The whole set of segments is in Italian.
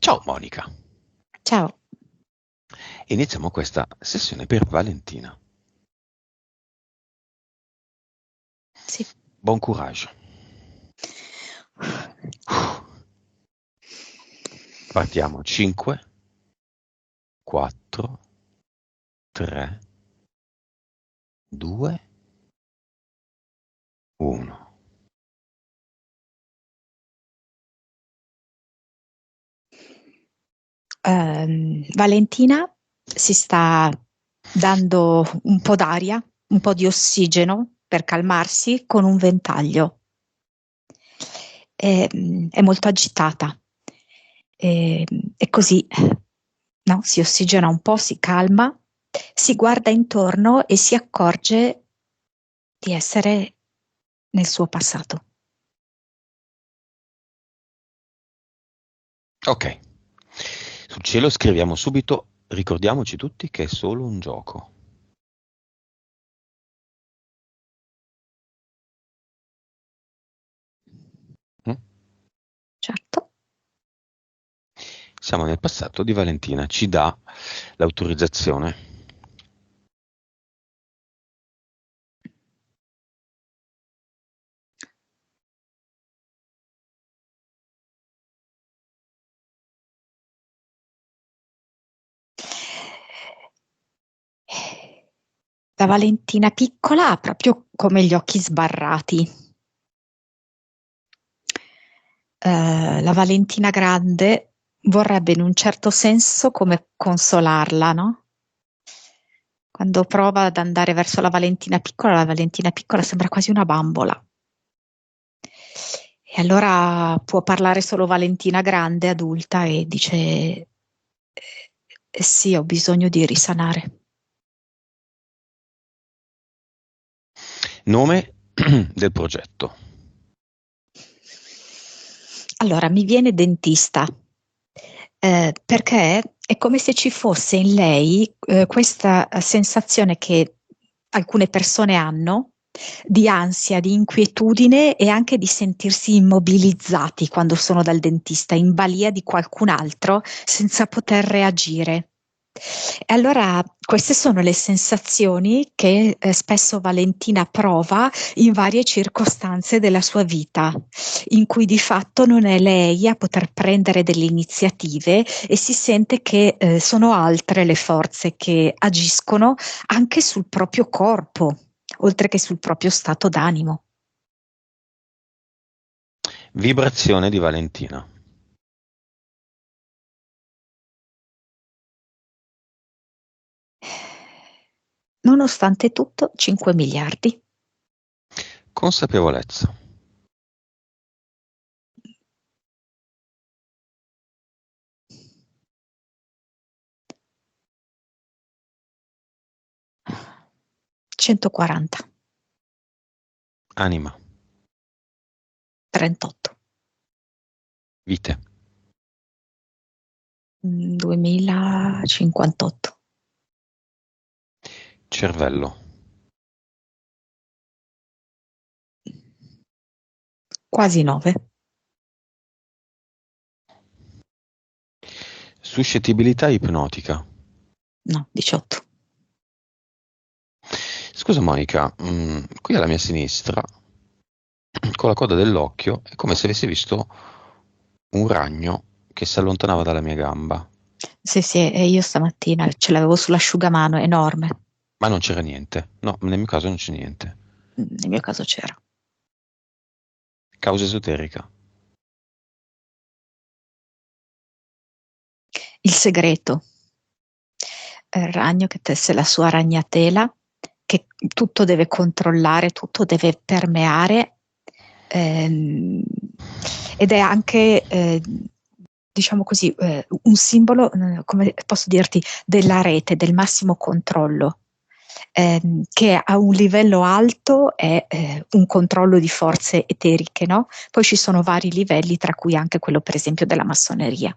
Ciao Monica, Ciao. iniziamo questa sessione per Valentina. Sì. Buon courage. Partiamo. 5, 4, 3, 2, 1. Valentina si sta dando un po' d'aria, un po' di ossigeno per calmarsi con un ventaglio. È molto agitata e così, no? Si ossigena un po', si calma, si guarda intorno e si accorge di essere nel suo passato. Ok. Sul cielo scriviamo subito, ricordiamoci tutti che è solo un gioco. Mm? Certo. Siamo nel passato di Valentina, ci dà l'autorizzazione. La Valentina piccola ha proprio come gli occhi sbarrati. La Valentina grande vorrebbe in un certo senso come consolarla, no? Quando prova ad andare verso la Valentina piccola sembra quasi una bambola. E allora può parlare solo Valentina grande, adulta, e dice: sì, ho bisogno di risanare. Nome del progetto. Allora, mi viene dentista, perché è come se ci fosse in lei questa sensazione che alcune persone hanno di ansia, di inquietudine e anche di sentirsi immobilizzati quando sono dal dentista, in balia di qualcun altro senza poter reagire. E allora queste sono le sensazioni che spesso Valentina prova in varie circostanze della sua vita, in cui di fatto non è lei a poter prendere delle iniziative e si sente che sono altre le forze che agiscono anche sul proprio corpo, oltre che sul proprio stato d'animo. Vibrazione di Valentina. Nonostante tutto, 5 miliardi. Consapevolezza. 140. Anima. 38. Vite. 2058. Cervello. Quasi 9. Suscettibilità ipnotica. No, 18. Scusa Monica, qui alla mia sinistra, con la coda dell'occhio, è come se avessi visto un ragno che si allontanava dalla mia gamba, Sì, sì, e io stamattina ce l'avevo sull'asciugamano, enorme. ma non c'era niente. No, nel mio caso non c'è niente. Nel mio caso c'era. Causa esoterica. Il segreto. Il ragno che tesse la sua ragnatela, che tutto deve controllare, tutto deve permeare, ehm, ed è anche, diciamo così, un simbolo, come posso dirti, della rete, del massimo controllo, che a un livello alto è un controllo di forze eteriche, no? Poi ci sono vari livelli, tra cui anche quello, per esempio, della massoneria.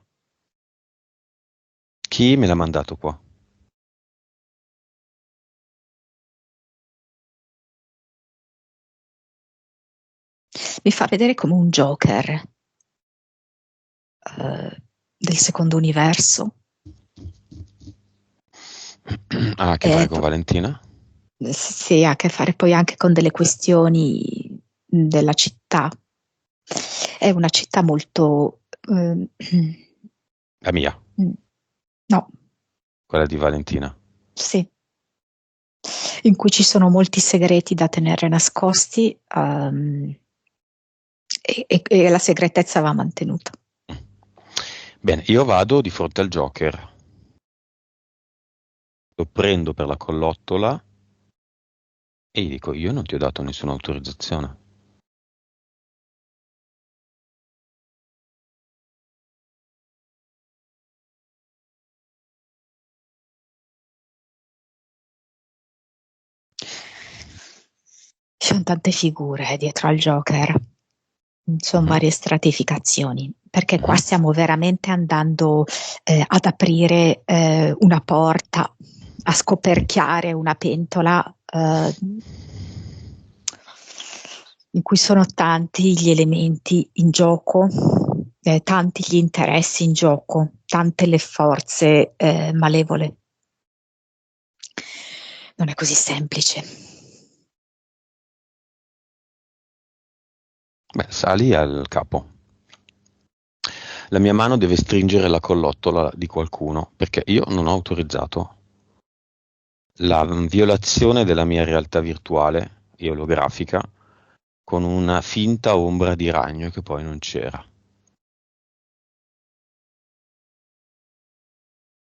Chi me l'ha mandato qua? Mi fa vedere come un Joker. del secondo universo. Ha a che fare con Valentina? Sì, ha a che fare poi anche con delle questioni della città. È una città molto... La mia, no, quella di Valentina. sì, in cui ci sono molti segreti da tenere nascosti, e la segretezza va mantenuta. Bene, io vado di fronte al Joker, lo prendo per la collottola e gli dico: io non ti ho dato nessuna autorizzazione. Ci sono tante figure dietro al Joker, sono varie stratificazioni, perché qua stiamo veramente andando ad aprire una porta, a scoperchiare una pentola in cui sono tanti gli elementi in gioco, tanti gli interessi in gioco, tante le forze malevole. Non è così semplice. Beh, sali al capo. La mia mano deve stringere la collottola di qualcuno, perché io non ho autorizzato la violazione della mia realtà virtuale e olografica con una finta ombra di ragno che poi non c'era.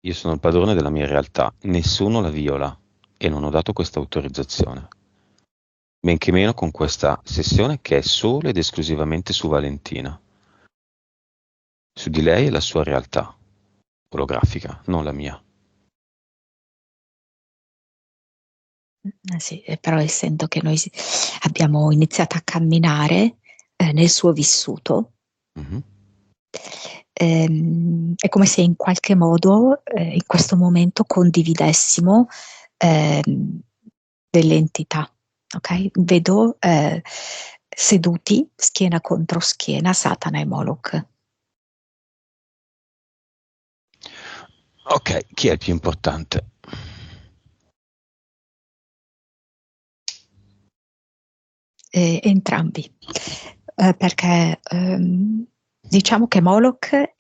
Io sono il padrone della mia realtà, nessuno la viola e non ho dato questa autorizzazione. Men che meno con questa sessione che è solo ed esclusivamente su Valentina. Su di lei e la sua realtà olografica, non la mia. Sì, però essendo che noi abbiamo iniziato a camminare nel suo vissuto, Mhm. è come se in qualche modo in questo momento condividessimo delle entità. Ok? Vedo seduti schiena contro schiena Satana e Moloch. Ok, chi è il più importante? Entrambi, perché diciamo che Moloch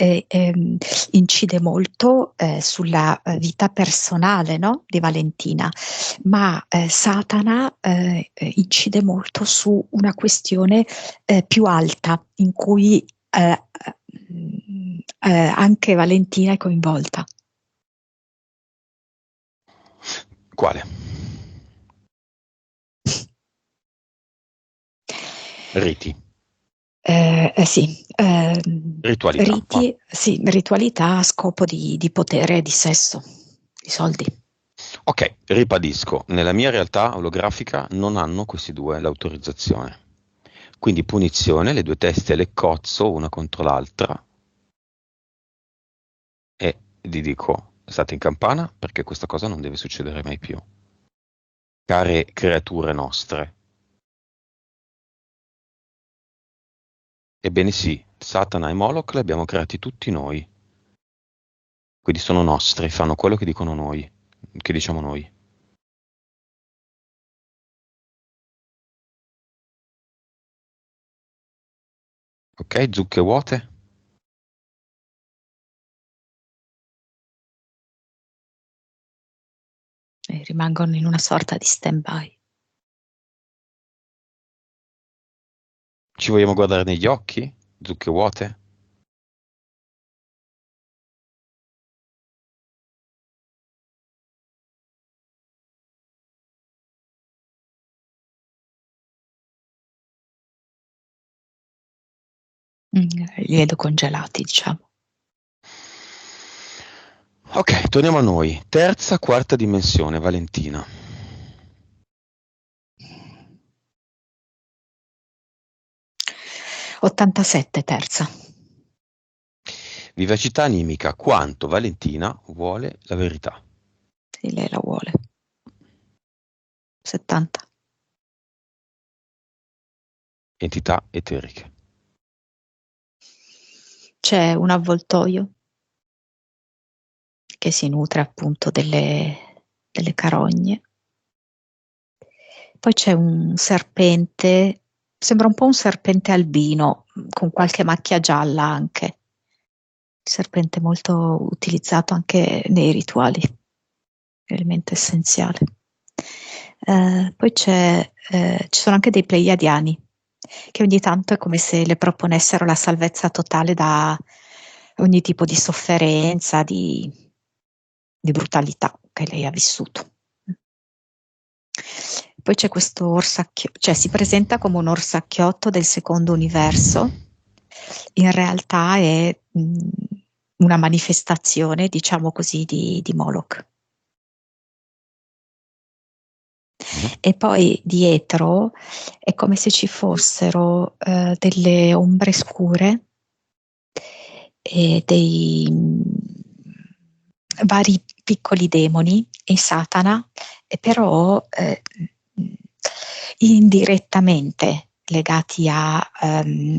incide molto sulla vita personale, no? Di Valentina, ma Satana incide molto su una questione più alta in cui anche Valentina è coinvolta. Quale? Riti. Sì, Ritualità, va. riti, sì, ritualità a scopo di potere e di sesso, di soldi. Ok, ribadisco, nella mia realtà olografica non hanno questi due l'autorizzazione. Quindi punizione, le due teste le cozzo una contro l'altra e gli dico: state in campana perché questa cosa non deve succedere mai più. Care creature nostre. Ebbene sì, Satana e Moloch li abbiamo creati tutti noi. Quindi sono nostri, fanno quello che dicono noi, che diciamo noi. Ok, zucche vuote? E rimangono in una sorta di stand-by. Ci vogliamo guardare negli occhi? Zucche vuote? Li vedo congelati, diciamo. Ok, torniamo a noi. Terza, quarta dimensione, Valentina. 87 terza. Vivacità animica, quanto Valentina vuole la verità. Sì, lei la vuole. 70. Entità eteriche. C'è un avvoltoio che si nutre appunto delle carogne. Poi c'è un serpente, sembra un po' un serpente albino, con qualche macchia gialla anche. Serpente molto utilizzato anche nei rituali, elemento essenziale. Poi ci sono anche dei pleiadiani, che ogni tanto è come se le proponessero la salvezza totale da ogni tipo di sofferenza, di brutalità che lei ha vissuto. Poi c'è questo orsacchiotto, cioè si presenta come un orsacchiotto del secondo universo, in realtà è una manifestazione, diciamo così, di Moloch. E poi dietro è come se ci fossero delle ombre scure e dei vari piccoli demoni e Satana, e però indirettamente legati a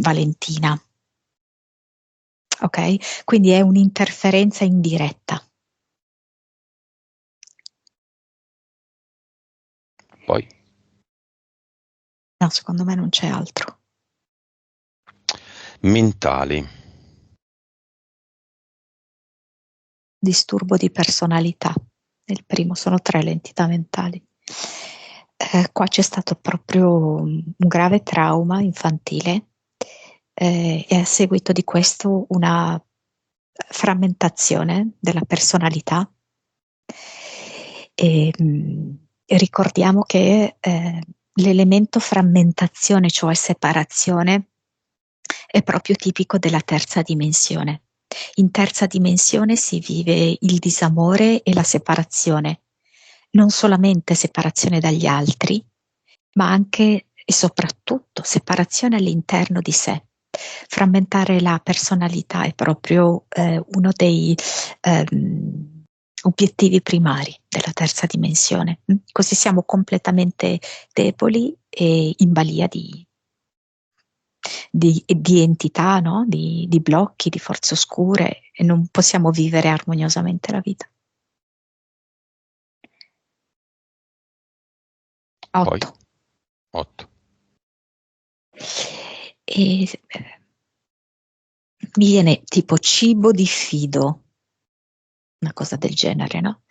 Valentina. Ok? Quindi è un'interferenza indiretta. Poi? No, secondo me non c'è altro. Mentali. Disturbo di personalità. Nel primo sono 3 le entità mentali. Qua c'è stato proprio un grave trauma infantile e a seguito di questo una frammentazione della personalità. E ricordiamo che l'elemento frammentazione, cioè separazione, è proprio tipico della terza dimensione. In terza dimensione si vive il disamore e la separazione, non solamente separazione dagli altri, ma anche e soprattutto separazione all'interno di sé. Frammentare la personalità è proprio uno dei obiettivi primari della terza dimensione. Così siamo completamente deboli e in balia di entità, no? Di blocchi, di forze oscure, e non possiamo vivere armoniosamente la vita. 8. 8. E mi viene tipo cibo di fido, una cosa del genere, no?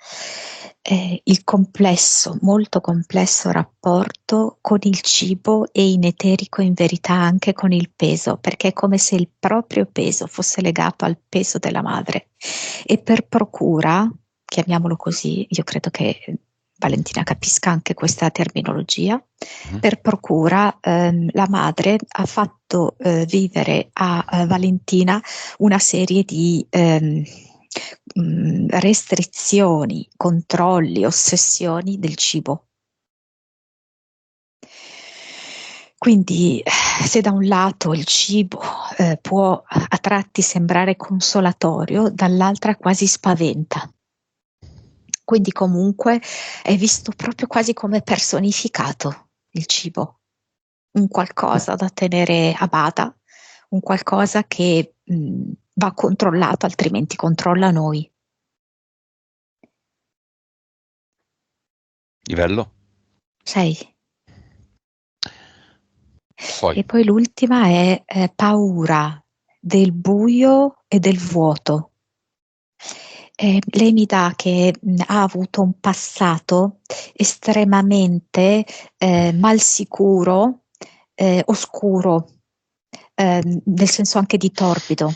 Il complesso, molto complesso rapporto con il cibo e in eterico in verità anche con il peso, perché è come se il proprio peso fosse legato al peso della madre. E per procura, chiamiamolo così, io credo che Valentina capisca anche questa terminologia, per procura la madre ha fatto vivere a Valentina una serie di restrizioni, controlli, ossessioni del cibo. Quindi se da un lato il cibo può a tratti sembrare consolatorio, dall'altra quasi spaventa. Quindi comunque è visto proprio quasi come personificato il cibo, un qualcosa da tenere a bada, un qualcosa che va controllato, altrimenti controlla noi. Livello? 6. Poi? E poi l'ultima è paura del buio e del vuoto. Lei mi dà che ha avuto un passato estremamente mal sicuro, oscuro, nel senso anche di torbido.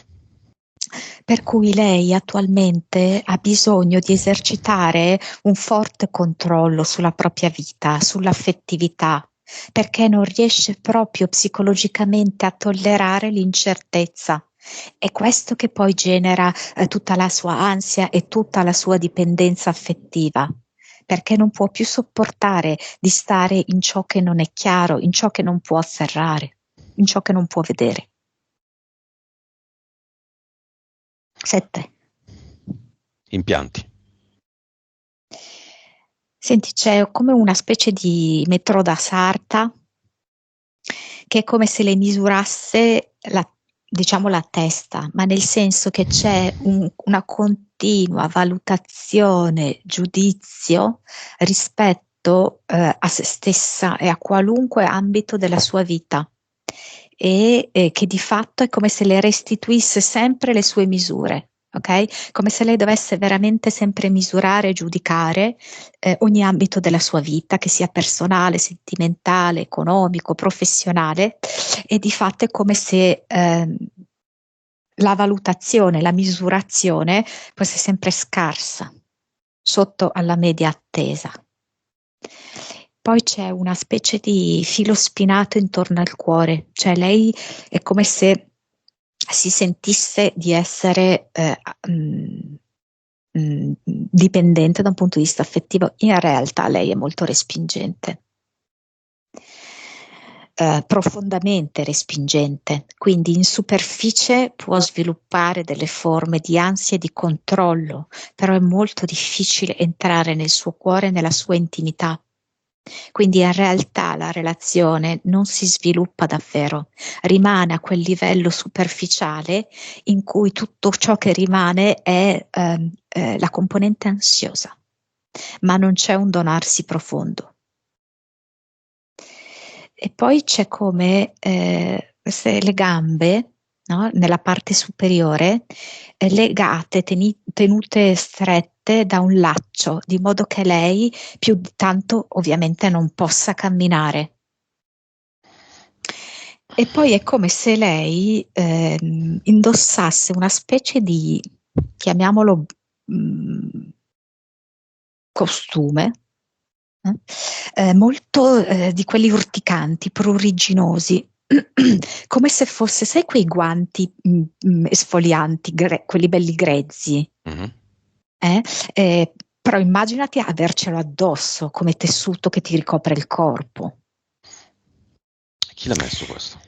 Per cui lei attualmente ha bisogno di esercitare un forte controllo sulla propria vita, sull'affettività, perché non riesce proprio psicologicamente a tollerare l'incertezza. È questo che poi genera tutta la sua ansia e tutta la sua dipendenza affettiva, perché non può più sopportare di stare in ciò che non è chiaro, in ciò che non può afferrare, in ciò che non può vedere. 7. Impianti. Senti, c'è come una specie di metro da sarta che è come se le misurasse diciamo la testa, ma nel senso che c'è una continua valutazione, giudizio rispetto a se stessa e a qualunque ambito della sua vita, e che di fatto è come se le restituisse sempre le sue misure, ok? Come se lei dovesse veramente sempre misurare e giudicare ogni ambito della sua vita, che sia personale, sentimentale, economico, professionale, e di fatto è come se la valutazione, la misurazione fosse sempre scarsa, sotto alla media attesa. Poi c'è una specie di filo spinato intorno al cuore, cioè lei è come se si sentisse di essere dipendente da un punto di vista affettivo. In realtà lei è molto respingente. Profondamente respingente, quindi in superficie può sviluppare delle forme di ansia e di controllo, però è molto difficile entrare nel suo cuore, nella sua intimità. Quindi in realtà la relazione non si sviluppa davvero, rimane a quel livello superficiale in cui tutto ciò che rimane è la componente ansiosa, ma non c'è un donarsi profondo. E poi c'è come le gambe, no? Nella parte superiore, legate, tenute strette da un laccio, di modo che lei più di tanto ovviamente non possa camminare. E poi è come se lei indossasse una specie di, chiamiamolo, costume, molto di quelli urticanti, pruriginosi, come se fosse, sai, quei guanti esfolianti, quelli belli grezzi, però immaginati avercelo addosso come tessuto che ti ricopre il corpo. Chi l'ha messo questo?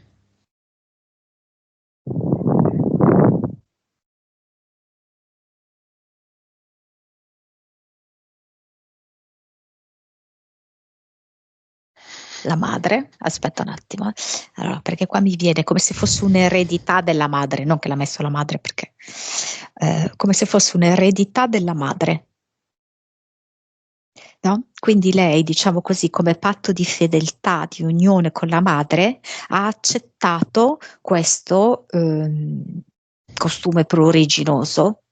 La madre, aspetta un attimo, allora, perché qua mi viene come se fosse un'eredità della madre, non che l'ha messo la madre, perché come se fosse un'eredità della madre, no? Quindi lei, diciamo così, come patto di fedeltà, di unione con la madre, ha accettato questo costume pruriginoso,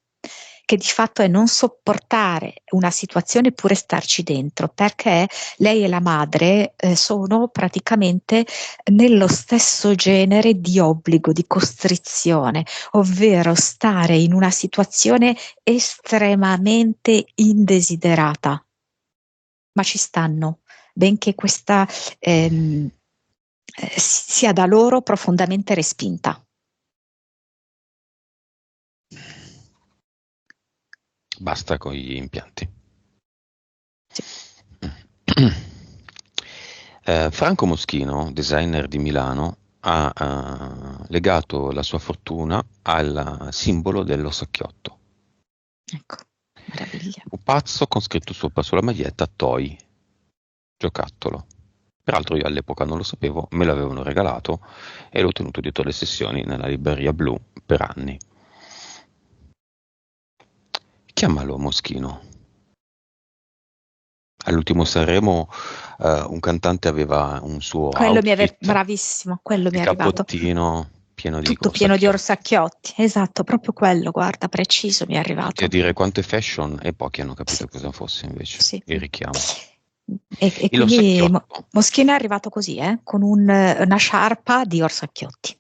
che di fatto è non sopportare una situazione pure starci dentro, perché lei e la madre sono praticamente nello stesso genere di obbligo, di costrizione, ovvero stare in una situazione estremamente indesiderata, ma ci stanno, benché questa sia da loro profondamente respinta. Basta con gli impianti. Sì. Franco Moschino, designer di Milano, ha legato la sua fortuna al simbolo dell'orsacchiotto. Ecco, meraviglia. Pupazzo con scritto sopra sulla maglietta Toy, giocattolo. Peraltro io all'epoca non lo sapevo, me l'avevano regalato e l'ho tenuto dietro le sessioni nella libreria blu per anni. Chiamalo Moschino. All'ultimo Sanremo un cantante aveva un suo Quello outfit, bravissimo, quello mi il è arrivato. cappottino pieno di Tutto pieno di orsacchiotti. orsacchiotti, esatto, proprio quello, guarda, preciso mi è arrivato. E dire quanto è fashion e pochi hanno capito Sì. cosa fosse invece Sì. il richiamo. E quindi Moschino è arrivato così, con una sciarpa di orsacchiotti.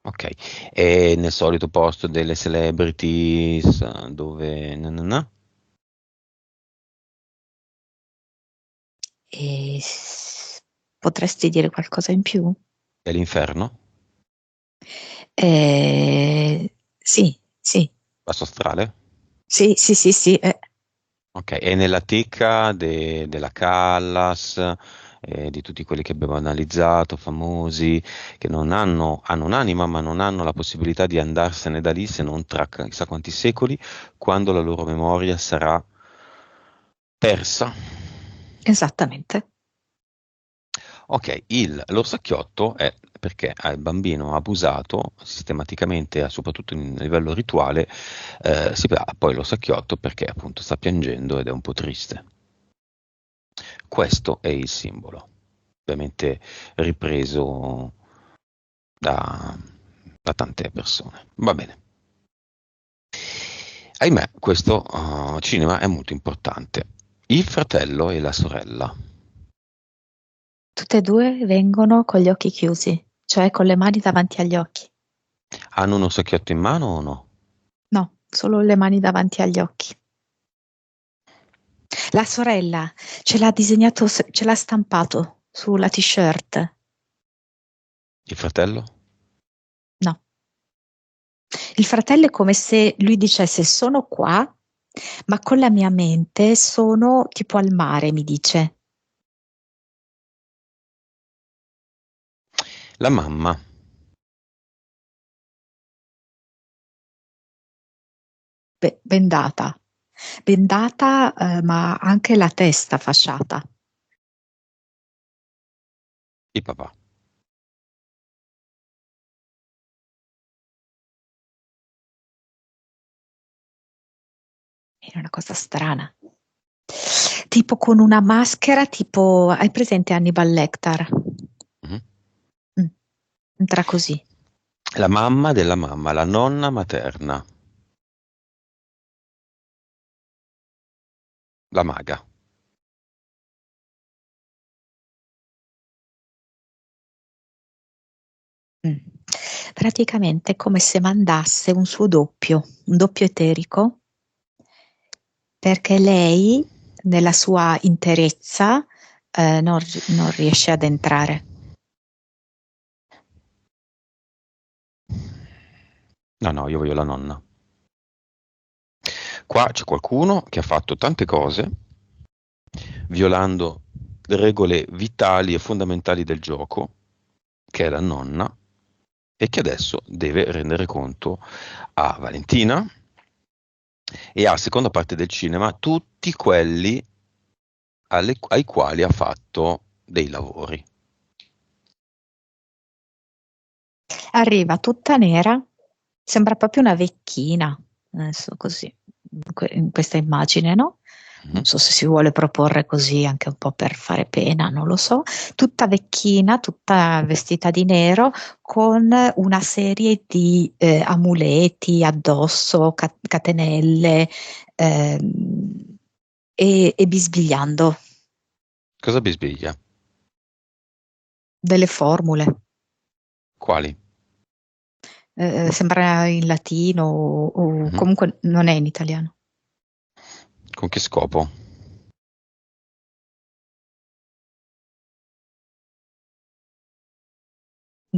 Ok, e nel solito posto delle celebrities dove... E potresti dire qualcosa in più? È l'inferno? Sì, sì. Basso astrale? Sì, sì, sì, sì. Ok, e nella teca della Callas, di tutti quelli che abbiamo analizzato, famosi, che hanno un'anima ma non hanno la possibilità di andarsene da lì se non tra chissà quanti secoli, quando la loro memoria sarà persa. Esattamente. Ok, l'orsacchiotto è perché il bambino abusato sistematicamente, soprattutto a livello rituale, si dà poi l'orsacchiotto perché appunto sta piangendo ed è un po' triste. Questo è il simbolo, ovviamente ripreso da, da tante persone. Va bene. Ahimè, questo cinema è molto importante. Il fratello e la sorella. Tutte e due vengono con gli occhi chiusi, cioè con le mani davanti agli occhi. Hanno uno orsacchiotto in mano o no? No, solo le mani davanti agli occhi. La sorella ce l'ha disegnato, ce l'ha stampato sulla t-shirt. Il fratello? No. Il fratello è come se lui dicesse sono qua, ma con la mia mente sono tipo al mare, mi dice. La mamma. Bendata, bendata, ma anche la testa fasciata. Il papà. È una cosa strana. Tipo con una maschera, tipo, hai presente Hannibal Lecter? Mhm. Entra così. La mamma della mamma, la nonna materna. La maga. Mm. Praticamente è come se mandasse un suo doppio, un doppio eterico, perché lei, nella sua interezza, non riesce ad entrare. No, io voglio la nonna. Qua c'è qualcuno che ha fatto tante cose, violando le regole vitali e fondamentali del gioco, che è la nonna, e che adesso deve rendere conto a Valentina e alla seconda parte del cinema tutti quelli ai quali ha fatto dei lavori. Arriva tutta nera, sembra proprio una vecchina, adesso così, in questa immagine, no? Non Mhm. so se si vuole proporre così anche un po' per fare pena, non lo so. Tutta vecchina, tutta vestita di nero, con una serie di amuleti addosso, catenelle, e bisbigliando Cosa bisbiglia? delle formule. Quali? Sembra in latino o Mhm. comunque non è in italiano. Con che scopo?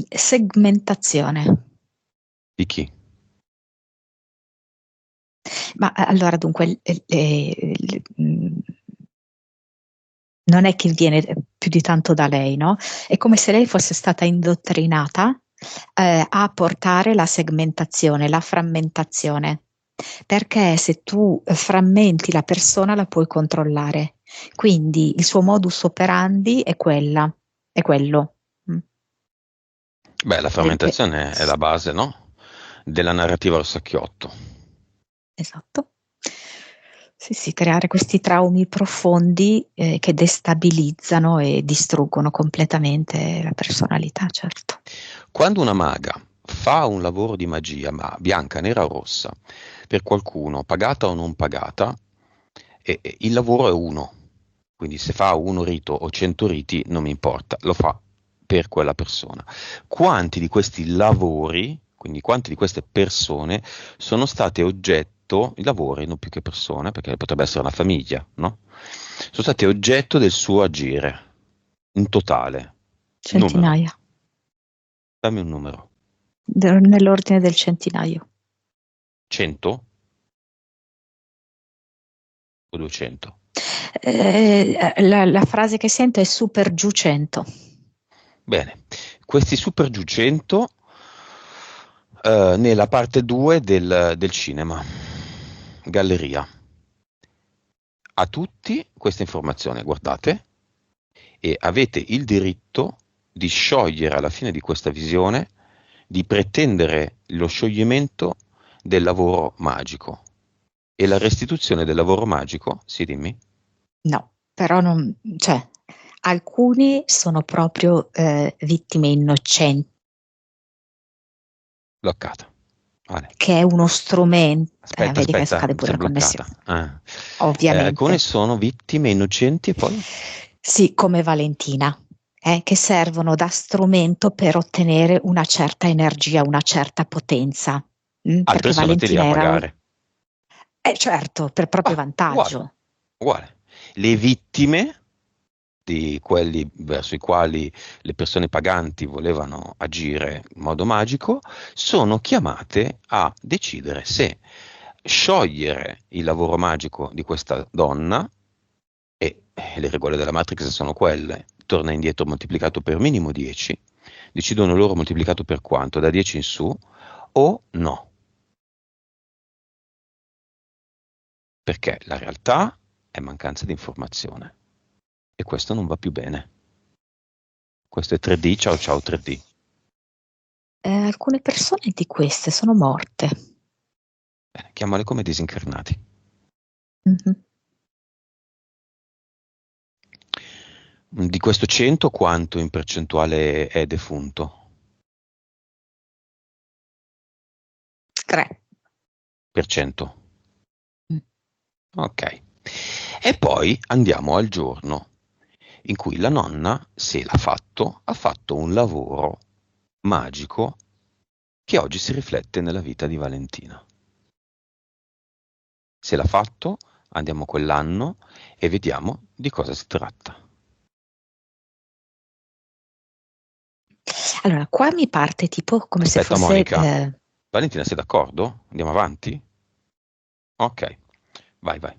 Segmentazione. Di chi? Ma allora dunque non è che viene più di tanto da lei, no? È come se lei fosse stata indottrinata a portare la segmentazione, la frammentazione, perché se tu frammenti la persona la puoi controllare. Quindi il suo modus operandi è quello. Mm. Beh, la fermentazione è la base, no? Della narrativa Orsacchiotto. Esatto. Sì, sì, creare questi traumi profondi che destabilizzano e distruggono completamente la personalità, certo. Quando una maga fa un lavoro di magia, ma bianca, nera o rossa, per qualcuno, pagata o non pagata, e il lavoro è uno. Quindi se fa uno rito o 100 riti non mi importa, lo fa per quella persona. Quanti di questi lavori, quindi quante di queste persone sono state oggetto, i lavori non più che persone, perché potrebbe essere una famiglia, no? Sono state oggetto del suo agire, in totale. Numero, Centinaia, dammi un numero. nell'ordine del centinaio. 100 o 200? La frase che sento è super giù 100. Bene, questi Super Giù 100 nella parte 2 del cinema, galleria. A tutti questa informazione, guardate, e avete il diritto di sciogliere alla fine di questa visione, di pretendere lo scioglimento del lavoro magico e la restituzione del lavoro magico, sì, dimmi. No, però non, cioè, alcuni sono proprio vittime innocenti, Bloccata. Vale. che è uno strumento. Vedi che Aspetta, cade si pure è la connessione. bloccata. Alcune Ovviamente. sono vittime innocenti e poi? Sì, come Valentina, che servono da strumento per ottenere una certa energia, una certa potenza. Altre Perché sono te li a Valentina era pagare. certo, per proprio Uguale, vantaggio. uguale. Le vittime di quelli verso i quali le persone paganti volevano agire in modo magico sono chiamate a decidere se sciogliere il lavoro magico di questa donna, e le regole della Matrix sono quelle, torna indietro moltiplicato per minimo 10, decidono loro moltiplicato per quanto, da 10 in su, o no. Perché la realtà è mancanza di informazione e questo non va più bene. Questo è 3D, ciao ciao 3D. Alcune persone di queste sono morte. Bene, chiamale come disincarnati. Mhm. Di questo 100 quanto in percentuale è defunto? 3. Per cento. Mm. Ok. E poi andiamo al giorno in cui la nonna, se l'ha fatto, ha fatto un lavoro magico che oggi si riflette nella vita di Valentina. Se l'ha fatto, andiamo a quell'anno e vediamo di cosa si tratta. Allora, qua mi parte tipo come se Aspetta, fosse. Monica. Valentina, sei d'accordo? Andiamo avanti? Ok, vai, vai.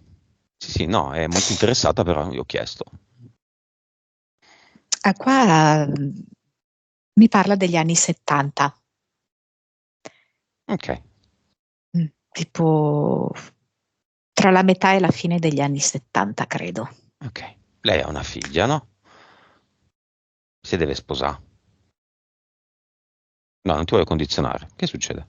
Sì, sì, no, è molto interessata, però io ho chiesto. Qua mi parla degli anni 70. Ok, Tipo tra la metà e la fine degli anni 70, credo. ok. Lei ha una figlia, no? Si deve sposare. No, non ti voglio condizionare. Che succede?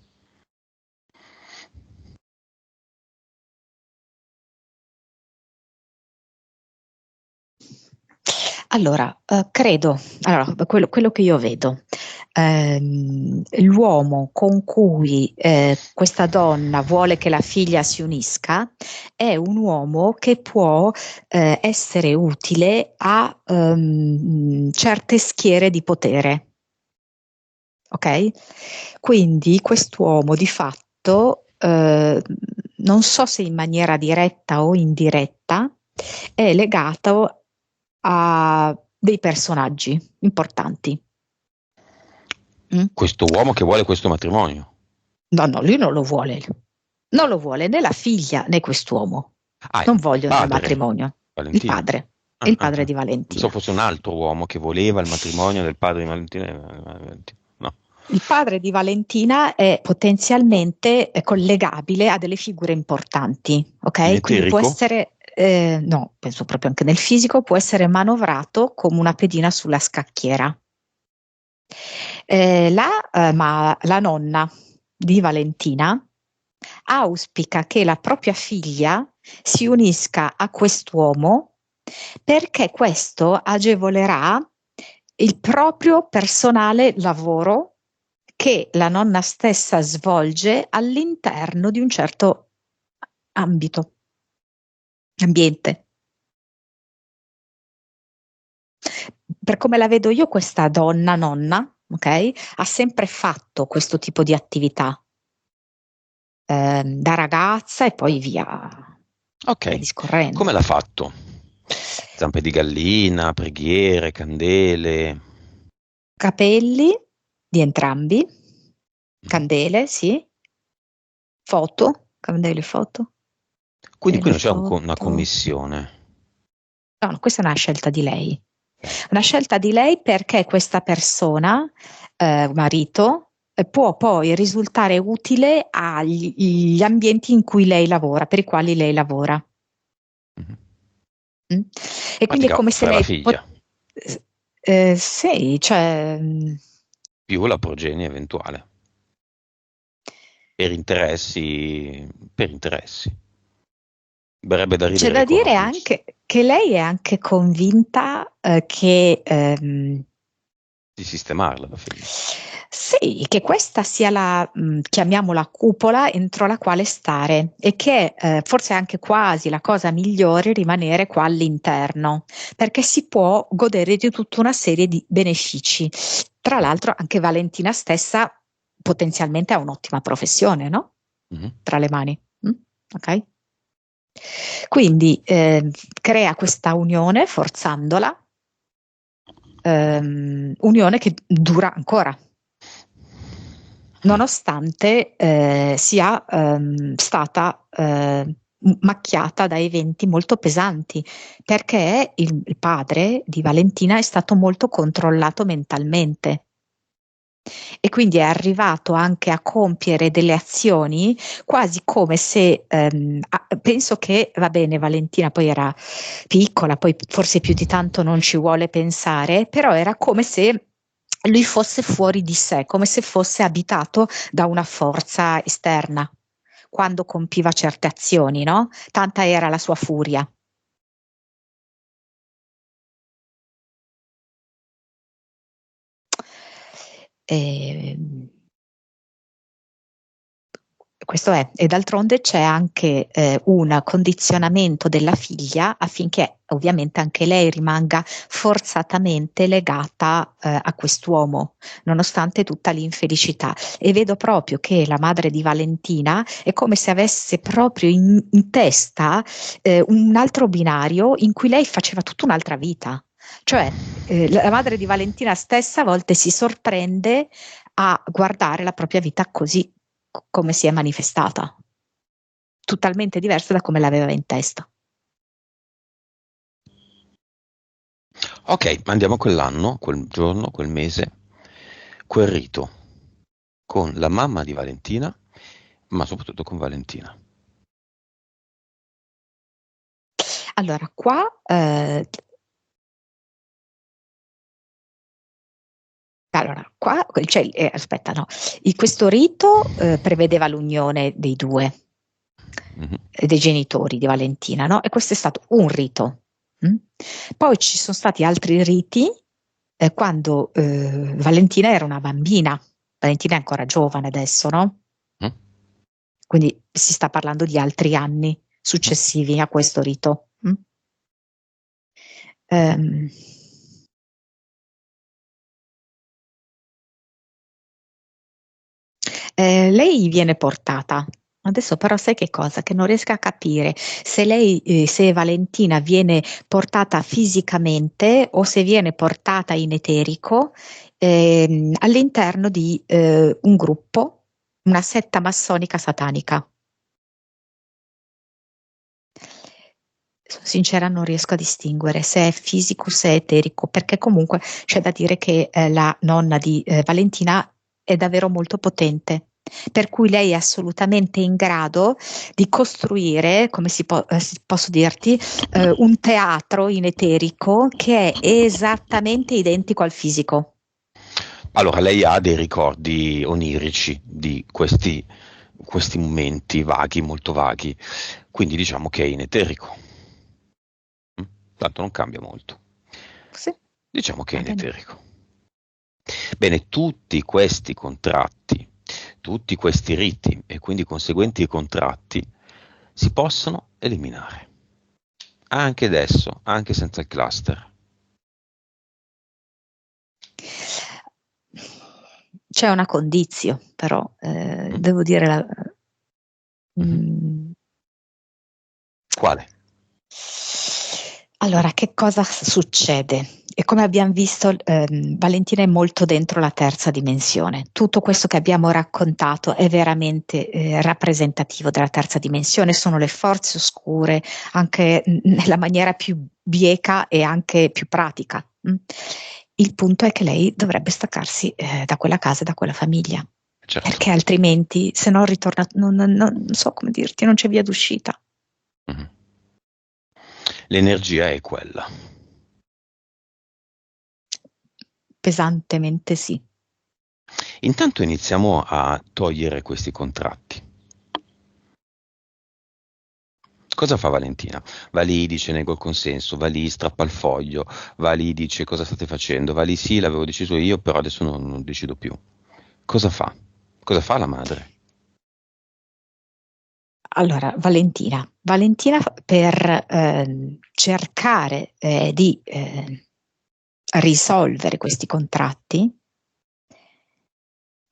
Allora, credo, quello che io vedo, l'uomo con cui questa donna vuole che la figlia si unisca è un uomo che può essere utile a certe schiere di potere. Ok? Quindi quest'uomo di fatto, non so se in maniera diretta o indiretta, è legato a dei personaggi importanti. Questo uomo che vuole questo matrimonio. No, no, lui non lo vuole. Non lo vuole né la figlia né quest'uomo. Ah, Non il vogliono il padre, matrimonio. Valentina. Il padre di Pensavo Valentina. fosse un altro uomo che voleva il matrimonio del padre di Valentina. No. Il padre di Valentina è potenzialmente collegabile a delle figure importanti, In ok? Quindi può eterico? essere, no, penso proprio anche nel fisico, può essere manovrato come una pedina sulla scacchiera. Ma la nonna di Valentina auspica che la propria figlia si unisca a quest'uomo perché questo agevolerà il proprio personale lavoro che la nonna stessa svolge all'interno di un certo ambiente. Per come la vedo io, questa nonna, ok, ha sempre fatto questo tipo di attività, da ragazza e poi via Ok. discorrendo. Come l'ha fatto? Zampe di gallina, preghiere, candele. Capelli di entrambi, Mhm. candele, sì, candele, foto, Quindi qui candele, non c'è una foto. commissione. No, no, questa è una scelta di lei. Ok. Una scelta di lei perché questa persona, marito, può poi risultare utile agli ambienti in cui lei lavora, per i quali lei lavora. Mhm. Mm? E In quindi è pratica come se fra la lei figlia. Sì, cioè, più la progenie eventuale, per interessi, per interessi. Verrebbe da c'è ridere da dire economici. anche che lei è anche convinta che Di sistemarla la figlia. sì, che questa sia la, chiamiamola cupola entro la quale stare e che forse anche quasi la cosa migliore rimanere qua all'interno, perché si può godere di tutta una serie di benefici. Tra l'altro anche Valentina stessa potenzialmente ha un'ottima professione, no? Mhm. Tra le mani. Ok? Quindi crea questa unione forzandola, unione che dura ancora, nonostante sia stata macchiata da eventi molto pesanti, perché il padre di Valentina è stato molto controllato mentalmente. E quindi è arrivato anche a compiere delle azioni quasi come se, penso che, va bene, Valentina poi era piccola, poi forse più di tanto non ci vuole pensare, però era come se lui fosse fuori di sé, come se fosse abitato da una forza esterna quando compiva certe azioni, no? Tanta era la sua furia. E, questo è, e d'altronde c'è anche un condizionamento della figlia affinché ovviamente anche lei rimanga forzatamente legata a quest'uomo, nonostante tutta l'infelicità. E vedo proprio che la madre di Valentina è come se avesse proprio in testa un altro binario in cui lei faceva tutta un'altra vita. Cioè, la madre di Valentina stessa a volte si sorprende a guardare la propria vita così come si è manifestata, totalmente diversa da come l'aveva in testa. Ok, andiamo a quell'anno, quel giorno, quel mese, quel rito, con la mamma di Valentina, ma soprattutto con Valentina. Allora, qua cioè, aspetta, no, questo rito prevedeva l'unione dei due, Mhm. dei genitori di Valentina, no? E questo è stato un rito. Poi ci sono stati altri riti quando Valentina era una bambina. Valentina è ancora giovane adesso, no? Mm? Quindi si sta parlando di altri anni Mm? successivi a questo rito. Ehm, lei viene portata. Adesso però sai che cosa? Che non riesco a capire se lei, se Valentina viene portata fisicamente o se viene portata in eterico all'interno di un gruppo, una setta massonica satanica. Sono sincera, non riesco a distinguere se è fisico, se è eterico, perché comunque c'è da dire che la nonna di Valentina è davvero molto potente, per cui lei è assolutamente in grado di costruire, come posso dirti, un teatro in eterico che è esattamente identico al fisico. Allora, lei ha dei ricordi onirici di questi momenti vaghi, molto vaghi, quindi diciamo che è in eterico. Mm? Tanto non cambia molto. Sì, Diciamo che è va in bene. eterico. Bene, tutti questi contratti, tutti questi riti e quindi conseguenti contratti si possono eliminare. Anche adesso, anche senza il cluster. C'è una condizio, però Mm? devo dire Mhm. mm, Quale? allora, che cosa succede? E come abbiamo visto, Valentina è molto dentro la terza dimensione. Tutto questo che abbiamo raccontato è veramente rappresentativo della terza dimensione, sono le forze oscure, anche nella maniera più bieca e anche più pratica. Il punto è che lei dovrebbe staccarsi da quella casa e da quella famiglia, Certo. perché altrimenti, se no ritorna, non so come dirti, non c'è via d'uscita. Mhm. L'energia è quella. pesantemente sì. Intanto iniziamo a togliere questi contratti. Cosa fa Valentina? Va lì, dice nego il consenso, va lì, strappa il foglio, va lì, dice cosa state facendo, va lì, sì, l'avevo deciso io, però adesso non decido più. Cosa fa? Cosa fa la madre? Allora, Valentina per cercare di risolvere questi contratti,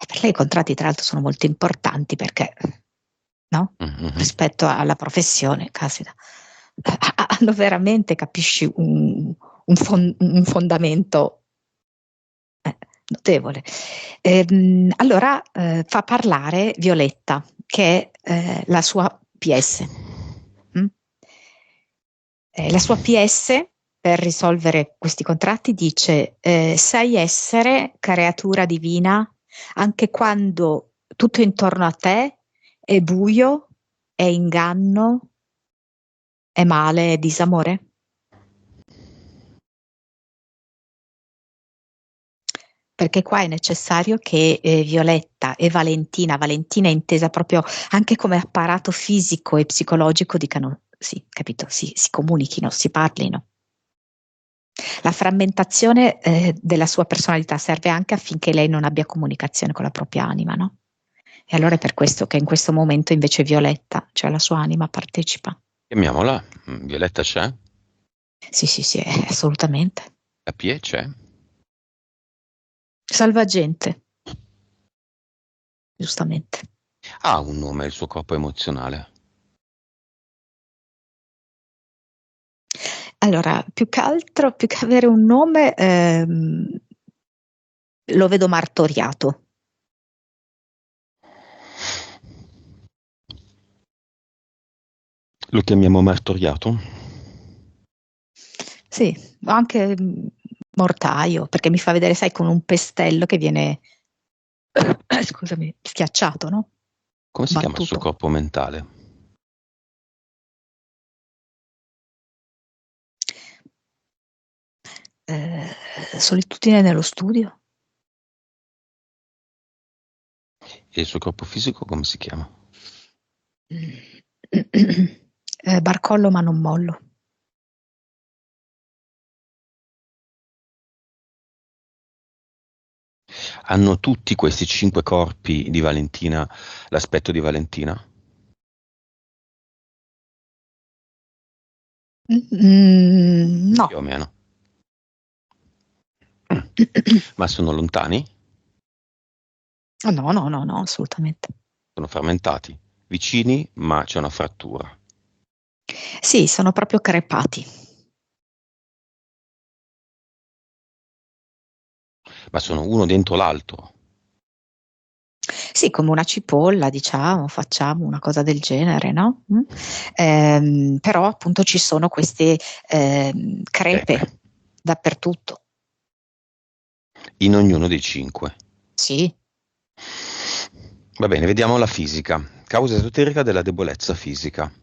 per lei i contratti tra l'altro sono molto importanti perché, no? Mhm. Rispetto alla professione, caspita, hanno veramente, capisci, un fondamento notevole. Allora fa parlare Violetta, che è la sua PS. Mm? La sua PS per risolvere questi contratti dice: sai essere creatura divina anche quando tutto intorno a te è buio, è inganno, è male, è disamore? Perché qua è necessario che Violetta e Valentina intesa proprio anche come apparato fisico e psicologico, dicano sì, capito, si comunichino, si parlino. La frammentazione della sua personalità serve anche affinché lei non abbia comunicazione con la propria anima, no? E allora è per questo che in questo momento invece Violetta, cioè la sua anima, partecipa. Chiamiamola. Violetta c'è? Sì, assolutamente. La PE c'è? Salvagente, giustamente. Ha un nome il suo corpo emozionale? Allora, più che altro, più che avere un nome, lo vedo martoriato. Lo chiamiamo martoriato? Sì, anche mortaio, perché mi fa vedere, sai, con un pestello che viene, scusami, schiacciato, no? Come si chiama il suo Battuto. corpo mentale? Solitudine nello studio. E il suo corpo fisico come si chiama? Barcollo ma non mollo. Hanno tutti questi 5 corpi di Valentina l'aspetto di Valentina? No. Più o meno. Ma sono lontani? No, assolutamente. Sono frammentati? Vicini, ma c'è una frattura. Sì, sono proprio crepati. Ma sono uno dentro l'altro. Sì, come una cipolla, diciamo, facciamo una cosa del genere, no? Però appunto ci sono queste crepe Crepe. dappertutto. In ognuno dei 5. Sì. Va bene, vediamo la fisica. Causa esoterica della debolezza fisica.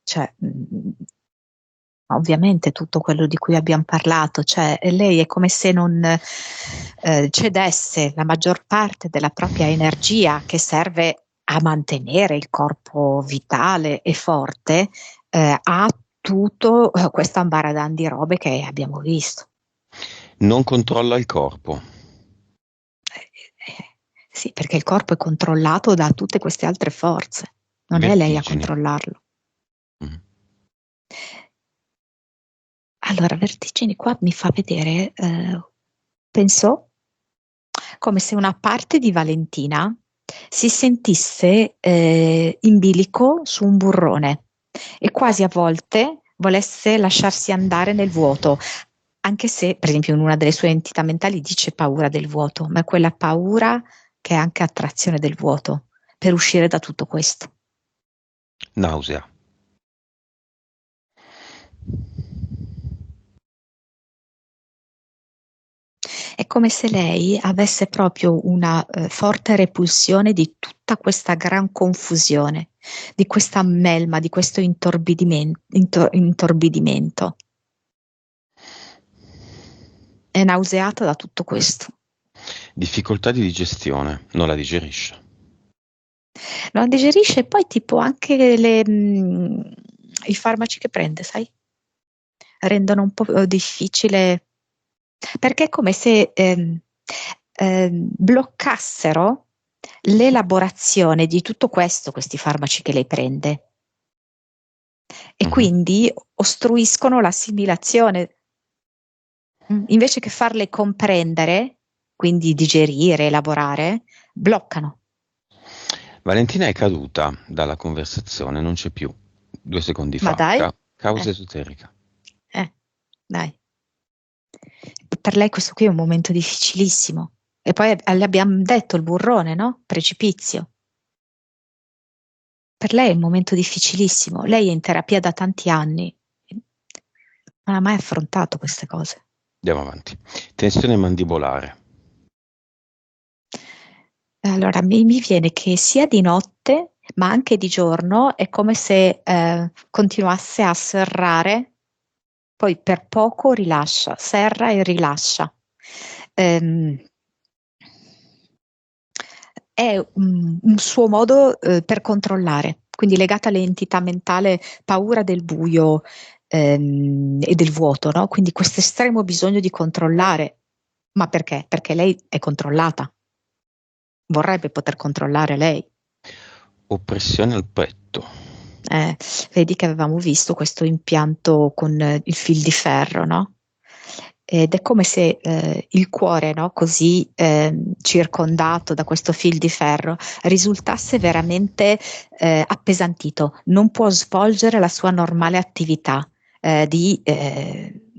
Cioè, ovviamente tutto quello di cui abbiamo parlato, cioè lei è come se non cedesse la maggior parte della propria energia che serve a mantenere il corpo vitale e forte a tutto questo ambaradan di robe che abbiamo visto. Non controlla il corpo. Sì, perché il corpo è controllato da tutte queste altre forze, non è lei a Vertigini. controllarlo. Mm. Allora, Vertigini qua mi fa vedere, penso, come se una parte di Valentina si sentisse in bilico su un burrone e quasi a volte volesse lasciarsi andare nel vuoto, anche se, per esempio, in una delle sue entità mentali dice paura del vuoto, ma è quella paura che è anche attrazione del vuoto per uscire da tutto questo. Nausea. È come se lei avesse proprio una forte repulsione di tutta questa gran confusione, di questa melma, di questo intorbidimento. è nauseata da tutto questo. Difficoltà di digestione, non la digerisce. Non digerisce e poi tipo anche i farmaci che prende, sai? Rendono un po' difficile, perché è come se bloccassero l'elaborazione di tutto questo, questi farmaci che lei prende, e quindi ostruiscono l'assimilazione. Invece che farle comprendere, quindi digerire, elaborare, bloccano. Valentina è caduta dalla conversazione, non c'è più. 2 secondi Ma fa. dai, Causa esoterica. dai. Per lei questo qui è un momento difficilissimo. E poi le abbiamo detto il burrone, no? Precipizio. Per lei è un momento difficilissimo. Lei è in terapia da tanti anni. Non ha mai affrontato queste cose. Andiamo avanti. Tensione mandibolare. Allora, mi viene che sia di notte, ma anche di giorno, è come se continuasse a serrare, poi per poco rilascia, serra e rilascia. È un suo modo per controllare, quindi legata all'entità mentale, paura del buio e del vuoto, no? Quindi questo estremo bisogno di controllare. Ma perché? Perché lei è controllata. Vorrebbe poter controllare lei. Oppressione al petto. Vedi che avevamo visto questo impianto con il fil di ferro, no? Ed è come se il cuore, no, così circondato da questo fil di ferro, risultasse veramente appesantito, non può svolgere la sua normale attività di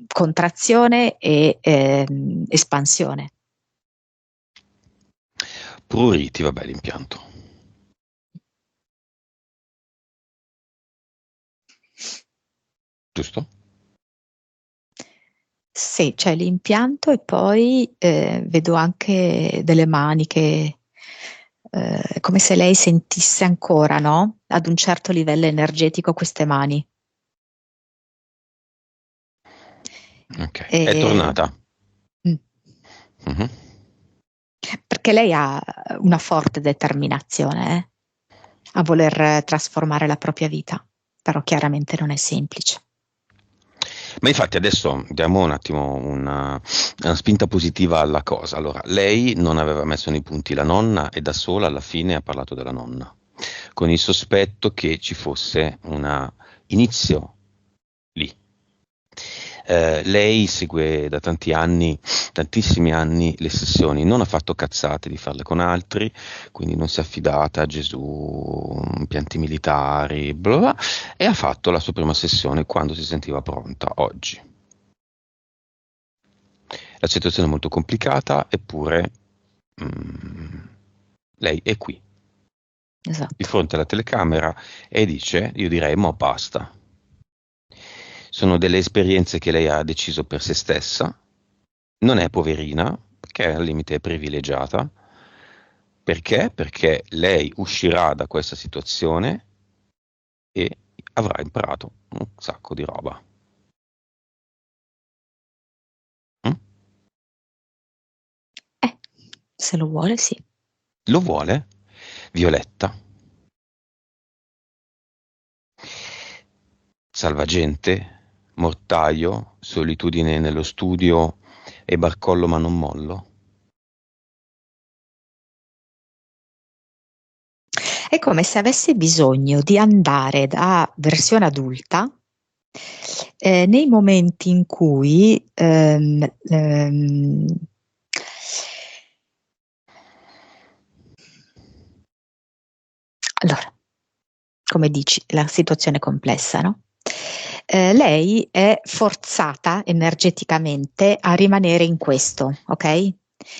contrazione e espansione. Pruriti, vabbè, l'impianto. Giusto? Sì, c'è l'impianto e poi vedo anche delle mani che come se lei sentisse ancora, no? Ad un certo livello energetico queste mani. Ok, è E, tornata. mm, Mhm. perché lei ha una forte determinazione a voler trasformare la propria vita, però chiaramente non è semplice. Ma infatti adesso diamo un attimo una spinta positiva alla cosa. Allora, lei non aveva messo nei punti la nonna e da sola alla fine ha parlato della nonna, con il sospetto che ci fosse un inizio lì. Lei segue da tanti anni, tantissimi anni, le sessioni, non ha fatto cazzate di farle con altri, quindi non si è affidata a Gesù, impianti militari, bla bla, e ha fatto la sua prima sessione quando si sentiva pronta, oggi. La situazione è molto complicata, eppure lei è qui, di Esatto. fronte alla telecamera e dice, io direi, mo basta. Sono delle esperienze che lei ha deciso per se stessa, non è poverina, perché al limite è privilegiata. Perché? Perché lei uscirà da questa situazione e avrà imparato un sacco di roba. Mm? Se lo vuole, sì. Lo vuole? Violetta. Salvagente, mortaio, solitudine nello studio e barcollo ma non mollo. È come se avesse bisogno di andare da versione adulta nei momenti in cui allora, come dici, la situazione è complessa, no? Lei è forzata energeticamente a rimanere in questo, ok?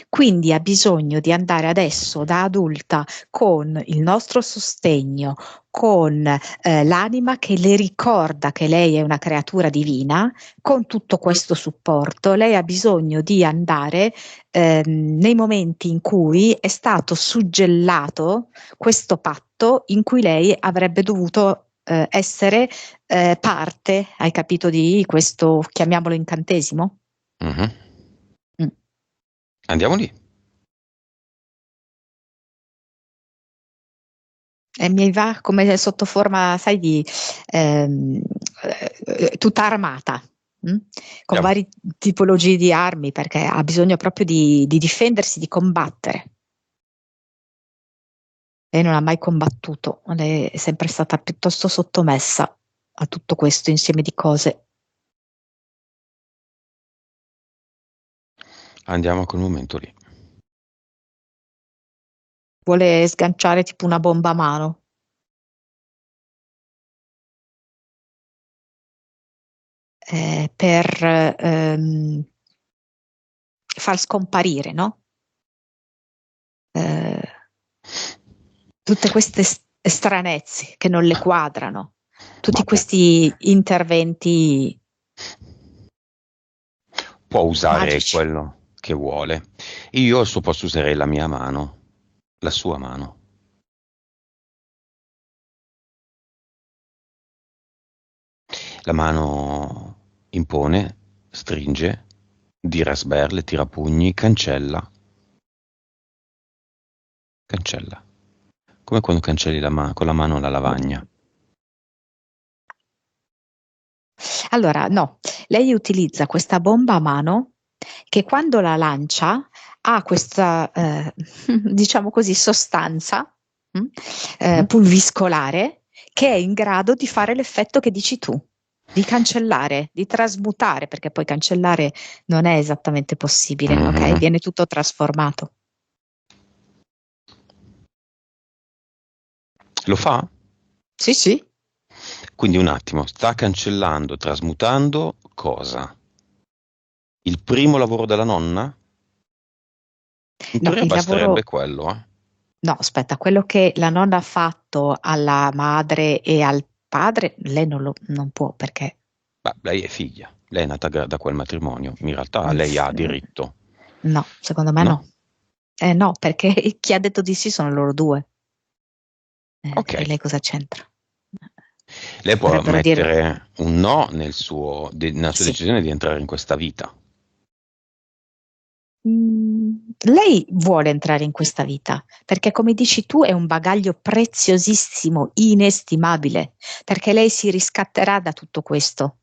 Quindi ha bisogno di andare adesso da adulta con il nostro sostegno, con l'anima che le ricorda che lei è una creatura divina, con tutto questo supporto, lei ha bisogno di andare nei momenti in cui è stato suggellato questo patto in cui lei avrebbe dovuto essere parte, hai capito, di questo, chiamiamolo incantesimo? Mhm. Andiamo lì. E mi va come sotto forma, sai, di tutta armata, con Andiamo. varie tipologie di armi, perché ha bisogno proprio di difendersi, di combattere. Lei non ha mai combattuto, lei è sempre stata piuttosto sottomessa a tutto questo insieme di cose. Andiamo a quel momento lì. Vuole sganciare tipo una bomba a mano. Per far scomparire, no? Tutte queste stranezze che non le quadrano, tutti Vabbè. questi interventi Può usare magici. quello che vuole. Io al suo posto userei la mia mano, la sua mano. La mano impone, stringe, dira sberle, tira pugni, cancella, cancella. Come quando cancelli con la mano la lavagna. Allora, no, lei utilizza questa bomba a mano che quando la lancia ha questa, diciamo così, sostanza Mhm. pulviscolare che è in grado di fare l'effetto che dici tu, di cancellare, di trasmutare, perché poi cancellare non è esattamente possibile, ok? Mhm. Viene tutto trasformato. Lo fa? Sì, sì. Quindi un attimo, sta cancellando, trasmutando cosa? Il primo lavoro della nonna? In No, teoria il basterebbe lavoro. quello, eh? No, aspetta, quello che la nonna ha fatto alla madre e al padre, lei non può perché. Beh, lei è figlia, lei è nata da quel matrimonio, in realtà mm, lei ha mm, diritto, No, secondo me no? no. No, perché chi ha detto di sì sono loro due. Ok, E lei cosa c'entra? lei può Dovrebbero dire. mettere un no nella sua Sì. decisione di entrare in questa vita. Lei vuole entrare in questa vita perché, come dici tu, è un bagaglio preziosissimo, inestimabile, perché lei si riscatterà da tutto questo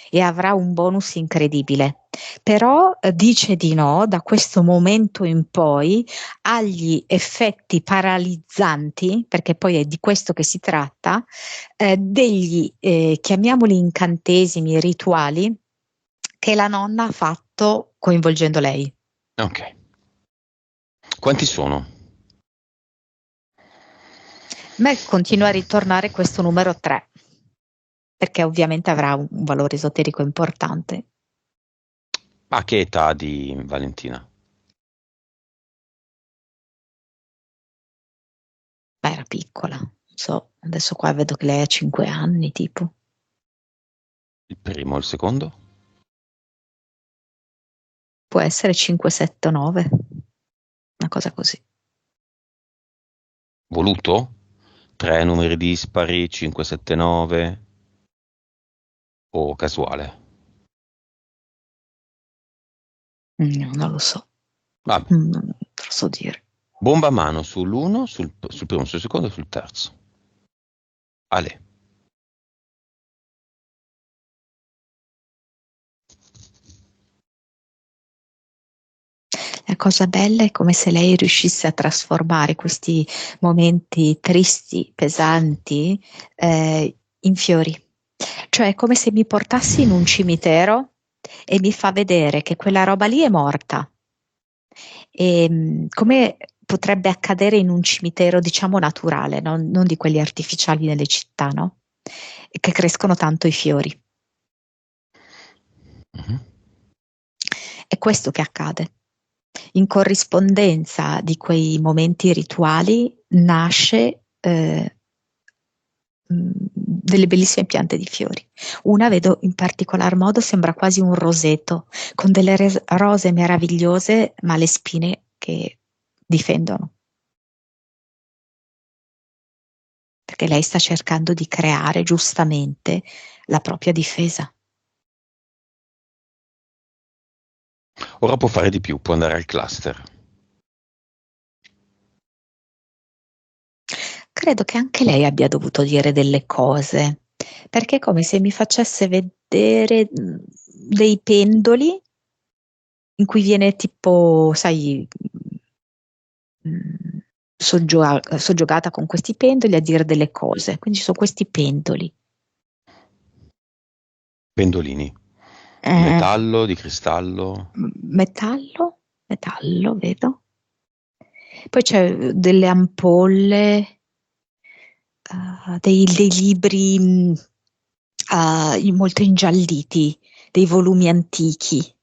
e avrà un bonus incredibile. Però dice di no da questo momento in poi agli effetti paralizzanti, perché poi è di questo che si tratta, degli, chiamiamoli incantesimi, rituali che la nonna ha fatto coinvolgendo lei. Ok. Quanti sono? A me continua a ritornare questo numero 3, perché ovviamente avrà un valore esoterico importante. A che età di Valentina? Beh, era piccola, non so, adesso qua vedo che lei ha 5 anni, tipo. Il primo o il secondo? Può essere 5, 7, 9, una cosa così. Voluto? 3 numeri dispari, 5, 7, 9 o casuale? No, non lo so. Vabbè. Non posso dire. Bomba a mano sull'uno, sul primo, sul secondo e sul terzo. Ale. La cosa bella è come se lei riuscisse a trasformare questi momenti tristi, pesanti, in fiori. Cioè è come se mi portassi in un cimitero e mi fa vedere che quella roba lì è morta. Come potrebbe accadere in un cimitero, diciamo, naturale, non di quelli artificiali nelle città, no? E che crescono tanto i fiori. Mhm. È questo che accade. In corrispondenza di quei momenti rituali nasce delle bellissime piante di fiori. Una vedo in particolar modo, sembra quasi un roseto, con delle rose meravigliose, ma le spine che difendono, perché lei sta cercando di creare giustamente la propria difesa. Ora può fare di più, può andare al cluster. Credo che anche lei abbia dovuto dire delle cose, perché è come se mi facesse vedere dei pendoli in cui viene tipo, sai, soggiogata con questi pendoli a dire delle cose. Quindi ci sono questi pendoli. Pendolini. Di Eh, metallo, di cristallo. metallo, vedo. Poi c'è delle ampolle, dei libri molto ingialliti, dei volumi antichi,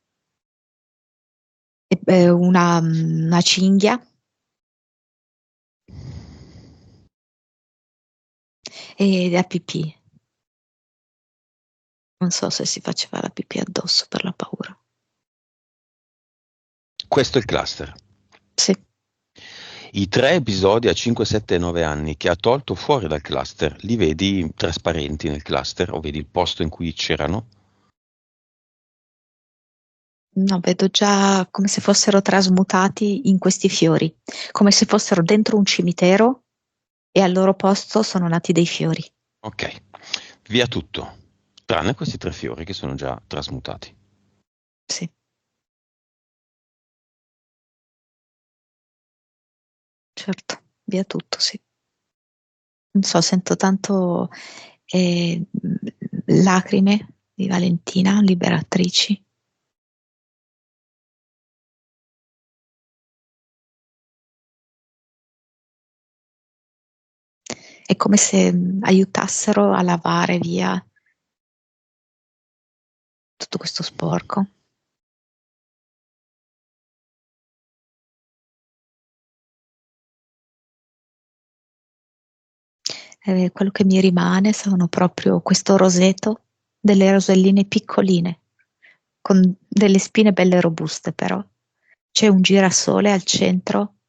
una cinghia e la pipì. Non so se si faceva la pipì addosso per la paura. Questo è il cluster. Sì. I 3 episodi a 5, 7 e 9 anni che ha tolto fuori dal cluster, li vedi trasparenti nel cluster o vedi il posto in cui c'erano? No, vedo già come se fossero trasmutati in questi fiori, come se fossero dentro un cimitero e al loro posto sono nati dei fiori. Ok, via tutto, tranne questi 3 fiori che sono già trasmutati. Sì, certo, via tutto, sì. Non so, sento tanto lacrime di Valentina, liberatrici. È come se aiutassero a lavare via tutto questo sporco. Quello che mi rimane sono proprio questo roseto, delle roselline piccoline, con delle spine belle robuste però. C'è un girasole al centro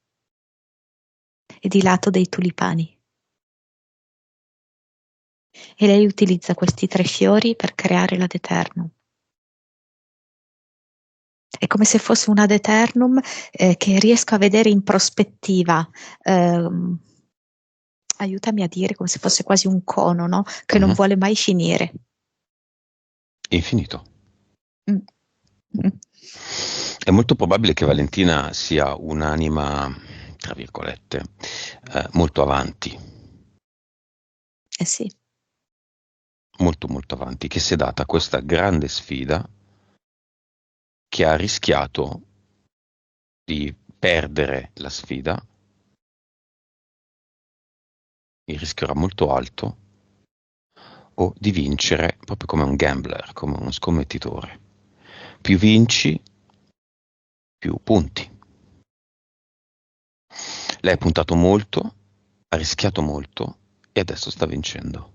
e di lato dei tulipani. E lei utilizza questi 3 fiori per creare l'ad eternum. È come se fosse un ad eternum che riesco a vedere in prospettiva. Aiutami a dire, come se fosse quasi un cono, no? Che non Mhm. vuole mai finire. Infinito. Mm. Mm. È molto probabile che Valentina sia un'anima, tra virgolette, molto avanti, Eh sì, molto molto avanti, che si è data questa grande sfida, che ha rischiato di perdere la sfida, il rischio era molto alto, o di vincere proprio come un gambler, come uno scommettitore. Più vinci, più punti. Lei ha puntato molto, ha rischiato molto e adesso sta vincendo.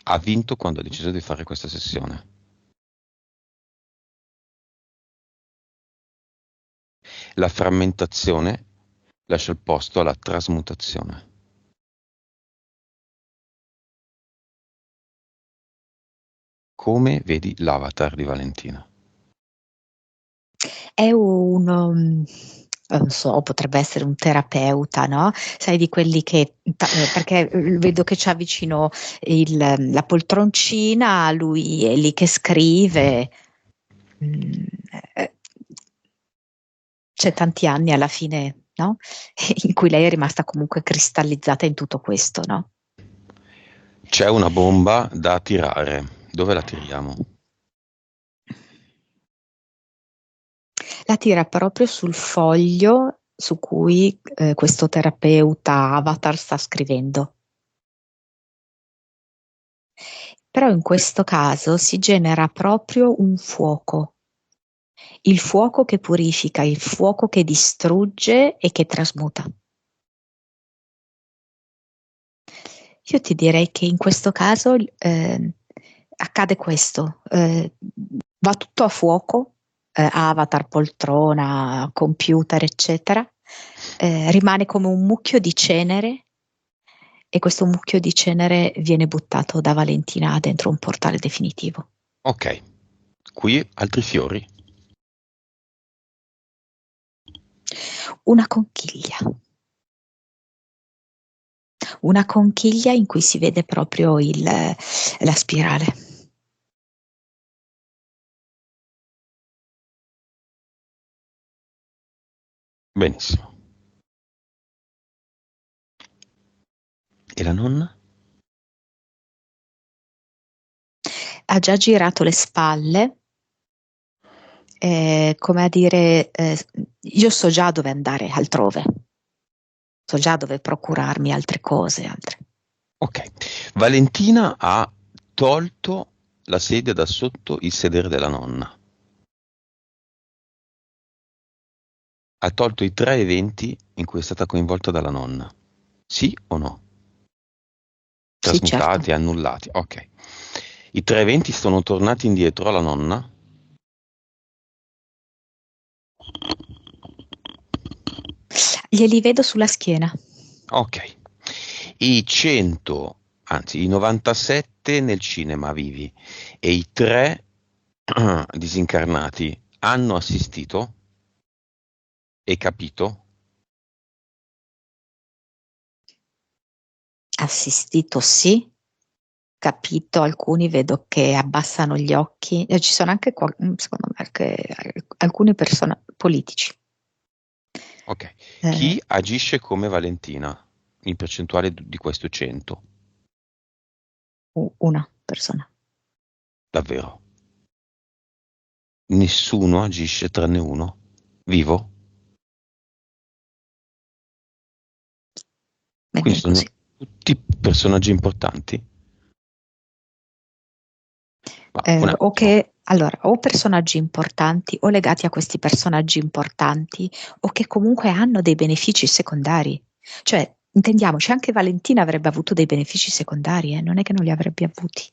Ha vinto quando ha deciso di fare questa sessione. La frammentazione lascia il posto alla trasmutazione. Come vedi l'avatar di Valentina? è non so, potrebbe essere un terapeuta, no? Sai, di quelli che, perché vedo che c'ha vicino la poltroncina, lui è lì che scrive. Mm, eh, c'è tanti anni alla fine, no? In cui lei è rimasta comunque cristallizzata in tutto questo, no? C'è una bomba da tirare. Dove la tiriamo? La tira proprio sul foglio su cui questo terapeuta avatar sta scrivendo. Però in questo caso si genera proprio un fuoco, il fuoco che purifica, il fuoco che distrugge e che trasmuta. Io ti direi che in questo caso accade questo, va tutto a fuoco, avatar, poltrona, computer, eccetera, rimane come un mucchio di cenere e questo mucchio di cenere viene buttato da Valentina dentro un portale definitivo. Ok, qui altri fiori. Una conchiglia. Una conchiglia in cui si vede proprio la spirale. Benissimo. E la nonna? Ha già girato le spalle, come a dire, io so già dove andare altrove, so già dove procurarmi altre cose. Ok. Valentina ha tolto la sedia da sotto il sedere della nonna. Ha tolto i 3 eventi in cui è stata coinvolta dalla nonna. Sì o no? Sì, certo. Trasmutati, annullati. Ok. I 3 eventi sono tornati indietro alla nonna. Glieli vedo sulla schiena. Ok. I 100, anzi i 97 nel cinema vivi e i 3 disincarnati hanno assistito e capito? Assistito, sì. Capito, alcuni vedo che abbassano gli occhi, ci sono anche secondo me anche alcuni politici. Ok. Chi agisce come Valentina in percentuale di questo 100? Una persona. Davvero? Nessuno agisce tranne uno? Vivo? Quindi Bene, sono così. tutti personaggi importanti? Ma un O attimo. che allora, o personaggi importanti o legati a questi personaggi importanti o che comunque hanno dei benefici secondari. Cioè, intendiamoci, anche Valentina avrebbe avuto dei benefici secondari, non è che non li avrebbe avuti.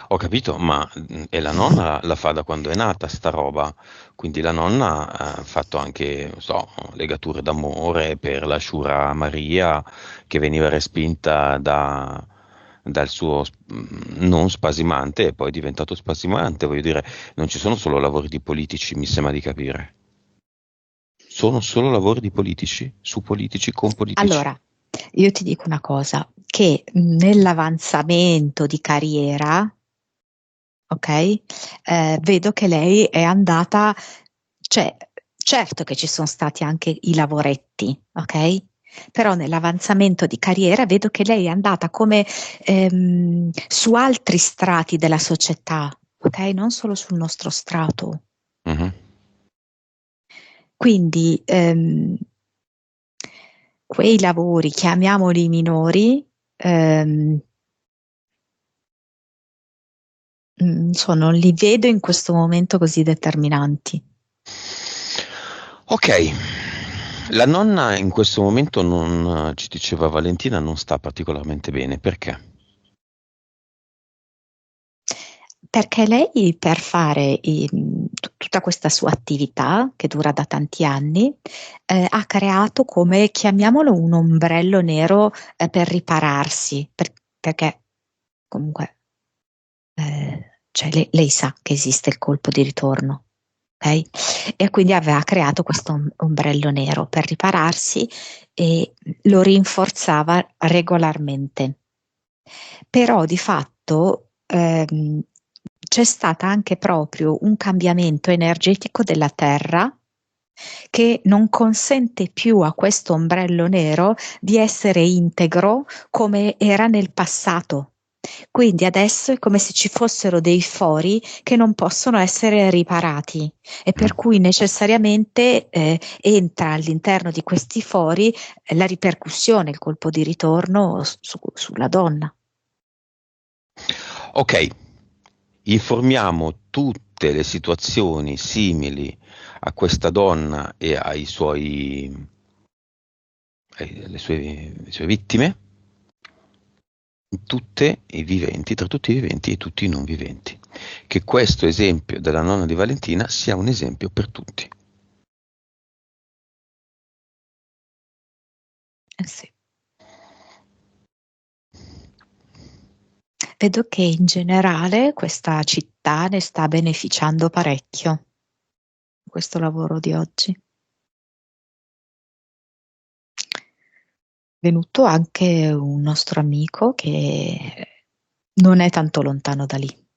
Ho capito, ma e la nonna la fa da quando è nata sta roba, quindi la nonna ha fatto anche, non so, legature d'amore per la Shura Maria che veniva respinta dal suo non spasimante e poi è diventato spasimante, voglio dire, non ci sono solo lavori di politici, mi sembra di capire. Sono solo lavori di politici, su politici, con politici. Allora, io ti dico una cosa, che nell'avanzamento di carriera, ok, vedo che lei è andata, cioè, certo che ci sono stati anche i lavoretti, ok? Però nell'avanzamento di carriera vedo che lei è andata come su altri strati della società, ok? Non solo sul nostro strato. Mhm. Quindi quei lavori, chiamiamoli minori, non li vedo in questo momento così determinanti. Ok, la nonna in questo momento non, ci diceva Valentina, non sta particolarmente bene, perché? Perché lei per fare tutta questa sua attività, che dura da tanti anni, ha creato come, chiamiamolo, un ombrello nero per ripararsi, perché comunque cioè lei sa che esiste il colpo di ritorno, ok? E quindi aveva creato questo ombrello nero per ripararsi e lo rinforzava regolarmente. Però di fatto c'è stata anche proprio un cambiamento energetico della Terra che non consente più a questo ombrello nero di essere integro come era nel passato. Quindi adesso è come se ci fossero dei fori che non possono essere riparati e Mm. per cui necessariamente entra all'interno di questi fori la ripercussione, il colpo di ritorno sulla donna. Ok, informiamo tutte le situazioni simili a questa donna e le sue vittime, tutte i viventi, tra tutti i viventi e tutti i non viventi. Che questo esempio della nonna di Valentina sia un esempio per tutti. Sì. Vedo che in generale questa città ne sta beneficiando parecchio, questo lavoro di oggi. È venuto anche un nostro amico che non è tanto lontano da lì.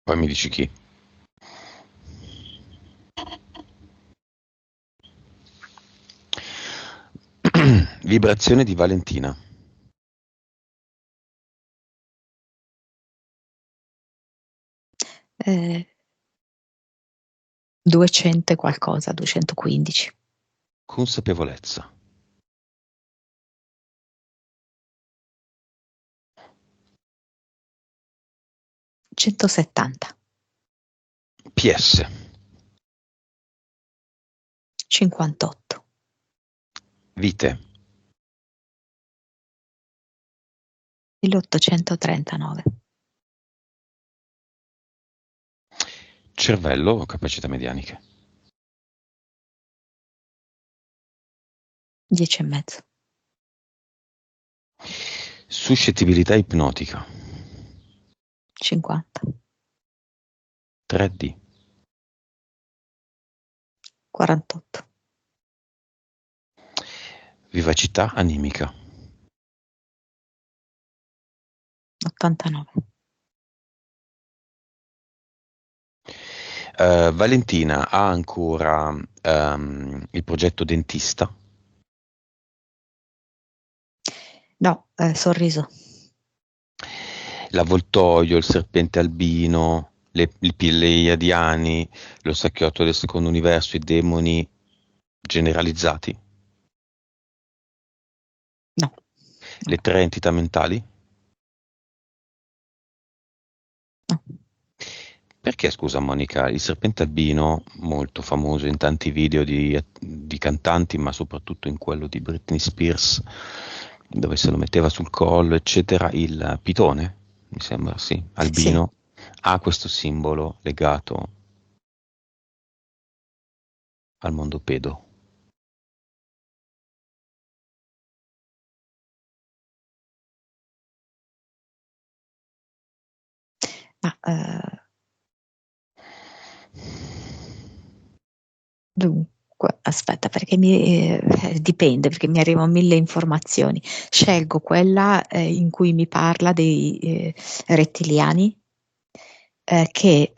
Poi mi dici chi. Vibrazione di Valentina. Eh, 200 e qualcosa, 215. Consapevolezza. $170. PS. 58. Vite. 1839. Cervello o capacità medianiche. 10,5. Suscettibilità ipnotica. 50. 3D. 48. Vivacità animica. 89. Valentina ha ancora il progetto dentista. No, sorriso. L'avvoltoio, il serpente albino, i pleiadiani, lo sacchiotto del secondo universo, i demoni generalizzati, No. le 3 entità mentali. No. Perché, scusa Monica, il serpente albino, molto famoso in tanti video di cantanti, ma soprattutto in quello di Britney Spears, dove se lo metteva sul collo, eccetera, il pitone, mi sembra, sì, Sì. albino, ha questo simbolo legato al mondo pedo. Ma dunque, aspetta, perché dipende, perché mi arrivano 1000 informazioni. Scelgo quella in cui mi parla dei rettiliani che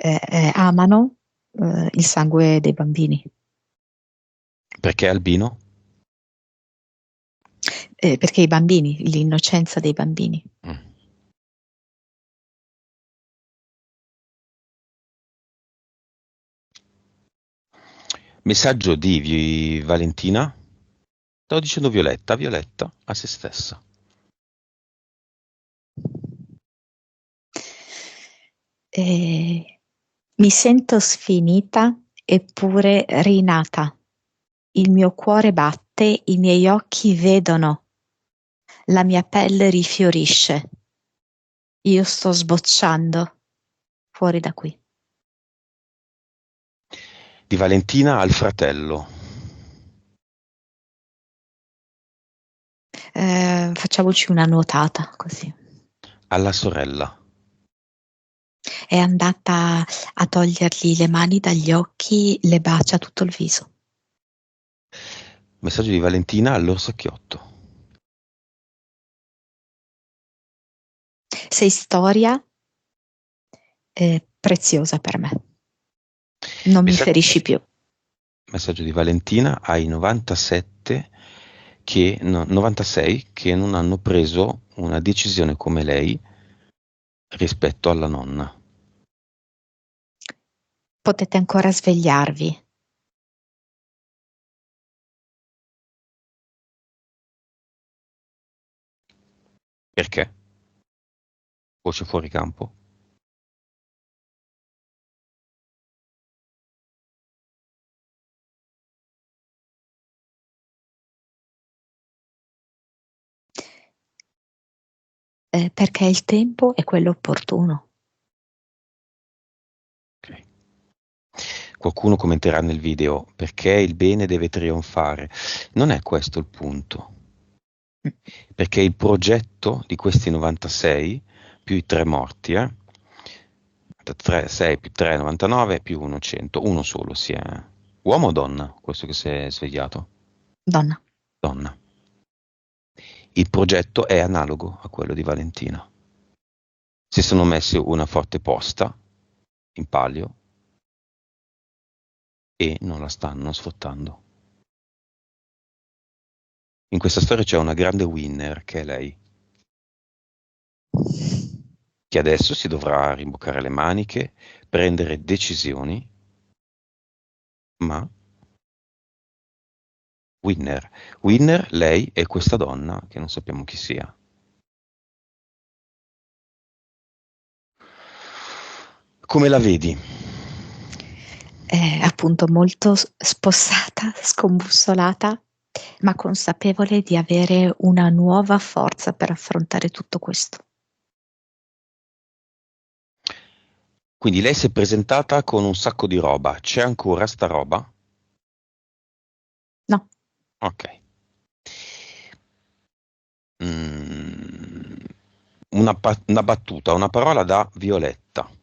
amano il sangue dei bambini. Perché albino? Perché i bambini, l'innocenza dei bambini. Mm. Messaggio di Valentina. Stavo dicendo Violetta, Violetta a se stessa. Mi sento sfinita eppure rinata. Il mio cuore batte, i miei occhi vedono, la mia pelle rifiorisce. Io sto sbocciando fuori da qui. Di Valentina al fratello. Facciamoci una nuotata così. Alla sorella. È andata a togliergli le mani dagli occhi, le bacia tutto il viso. Messaggio di Valentina all'orsacchiotto. Sei storia preziosa per me. Non mi Messa- ferisci più. Messaggio di Valentina ai 97 96 che non hanno preso una decisione come lei rispetto alla nonna. Potete ancora svegliarvi. Perché? Voce fuori campo. Perché il tempo è quello opportuno. Ok. Qualcuno commenterà nel video perché il bene deve trionfare. Non è questo il punto. Perché il progetto di questi 96 più i 3 morti, 3, 6 più 3, 99 più 1, 100, uno solo si è. Uomo o donna? Questo che si è svegliato? Donna. Donna. Il progetto è analogo a quello di Valentina. Si sono messi una forte posta in palio e non la stanno sfruttando. In questa storia c'è una grande winner che è lei, che adesso si dovrà rimboccare le maniche, prendere decisioni, ma winner. Winner lei è questa donna che non sappiamo chi sia. Come la vedi? È appunto molto spossata, scombussolata, ma consapevole di avere una nuova forza per affrontare tutto questo. Quindi lei si è presentata con un sacco di roba. C'è ancora sta roba? No. Ok. Una battuta, una parola da Violetta.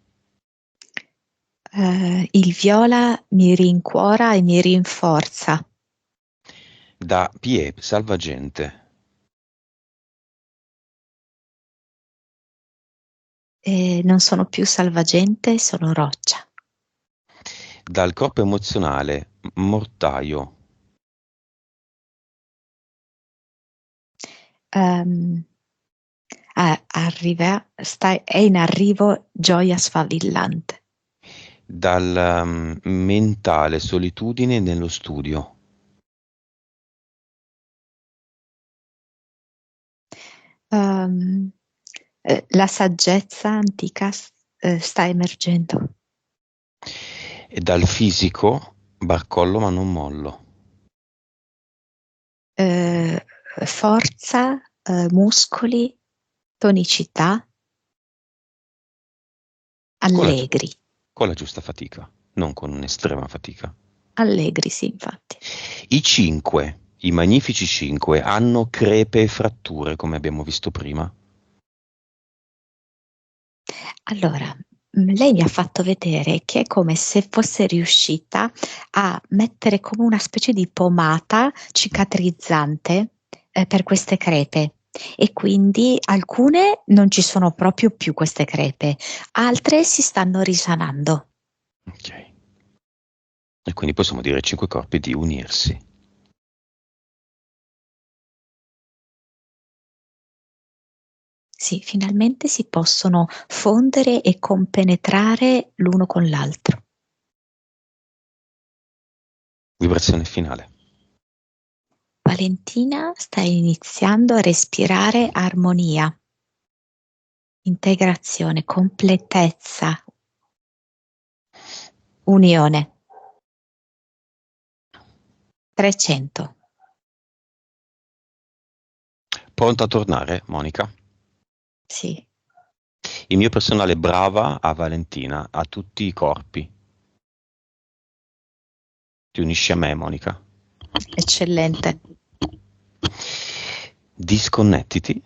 Il viola mi rincuora e mi rinforza. Da Pie, salvagente. Non sono più salvagente, sono roccia. Dal corpo emozionale, mortaio. Ehm, è in arrivo gioia sfavillante. Dal mentale, solitudine nello studio. Ehm, la saggezza antica sta emergendo. E dal fisico, barcollo ma non mollo. Forza, muscoli, tonicità, Con la, allegri. con la giusta fatica, non con un'estrema fatica. Allegri, sì, infatti. I 5, i magnifici 5, hanno crepe e fratture, come abbiamo visto prima. Allora, lei mi ha fatto vedere che è come se fosse riuscita a mettere come una specie di pomata cicatrizzante, per queste crepe e quindi alcune non ci sono proprio più queste crepe, altre si stanno risanando. Ok. E quindi possiamo dire ai 5 corpi di unirsi. Sì, finalmente si possono fondere e compenetrare l'uno con l'altro. Vibrazione finale. Valentina sta iniziando a respirare armonia, integrazione, completezza, unione. 300. Pronta a tornare, Monica? Sì, Il mio personale brava a Valentina, a tutti i corpi. Ti unisci a me, Monica? eccellente. Disconnettiti